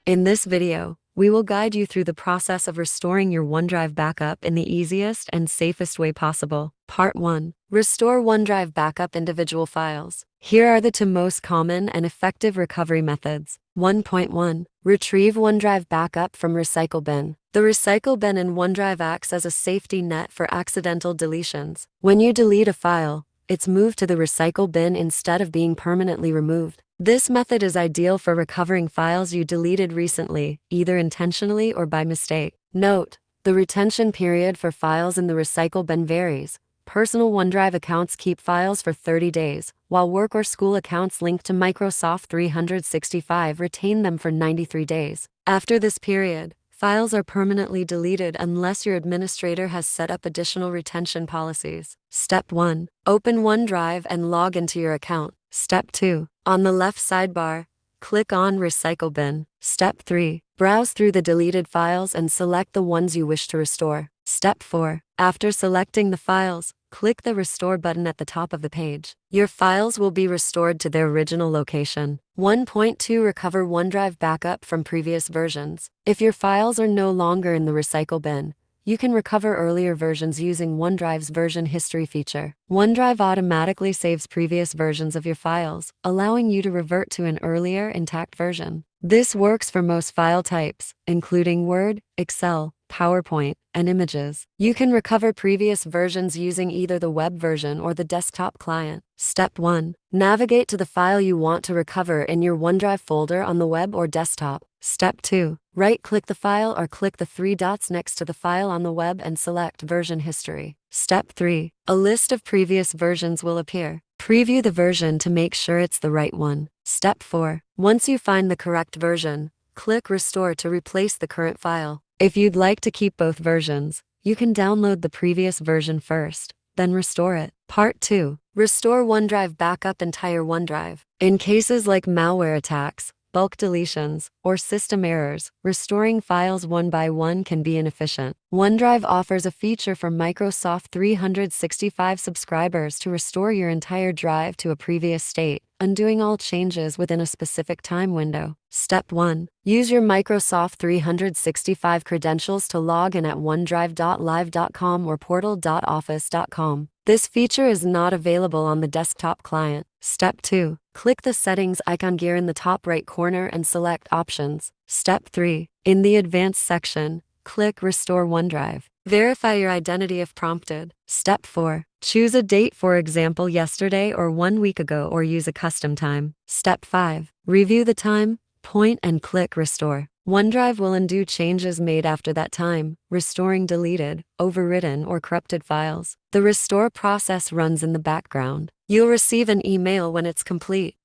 In this video, we will guide you through the process of restoring your OneDrive backup in the easiest and safest way possible. Part 1. Restore OneDrive backup individual files. Here are the two most common and effective recovery methods. 1.1. Retrieve OneDrive backup from Recycle Bin. The Recycle Bin in OneDrive acts as a safety net for accidental deletions. When you delete a file, it's moved to the Recycle Bin instead of being permanently removed. This method is ideal for recovering files you deleted recently, either intentionally or by mistake. Note: the retention period for files in the Recycle Bin varies. Personal OneDrive accounts keep files for 30 days, while work or school accounts linked to Microsoft 365 retain them for 93 days. After this period, files are permanently deleted unless your administrator has set up additional retention policies. Step 1. Open OneDrive and log into your account. Step 2. On the left sidebar, click on Recycle Bin. Step 3. Browse through the deleted files and select the ones you wish to restore. Step 4. After selecting the files, click the Restore button at the top of the page. Your files will be restored to their original location. 1.2. Recover OneDrive backup from previous versions. If your files are no longer in the Recycle Bin, you can recover earlier versions using OneDrive's version history feature. OneDrive automatically saves previous versions of your files, allowing you to revert to an earlier, intact version. This works for most file types, including Word, Excel, PowerPoint, and images. You can recover previous versions using either the web version or the desktop client. Step 1. Navigate to the file you want to recover in your OneDrive folder on the web or desktop. Step 2. Right-click the file or click the three dots next to the file on the web and select Version History. Step 3. A list of previous versions will appear. Preview the version to make sure it's the right one. Step 4. Once you find the correct version, click Restore to replace the current file. If you'd like to keep both versions, you can download the previous version first, then restore it. Part 2. Restore OneDrive backup entire OneDrive. In cases like malware attacks, bulk deletions, or system errors, restoring files one by one can be inefficient. OneDrive offers a feature for Microsoft 365 subscribers to restore your entire drive to a previous state, undoing all changes within a specific time window. Step 1. Use your Microsoft 365 credentials to log in at onedrive.live.com or portal.office.com. This feature is not available on the desktop client. Step 2. Click the settings icon gear in the top right corner and select Options. Step 3. In the Advanced section, click Restore OneDrive. Verify your identity if prompted. Step 4. Choose a date, for example yesterday or 1 week ago, or use a custom time. Step 5. Review the time, point and click Restore. OneDrive will undo changes made after that time, restoring deleted, overwritten, or corrupted files. The restore process runs in the background. You'll receive an email when it's complete.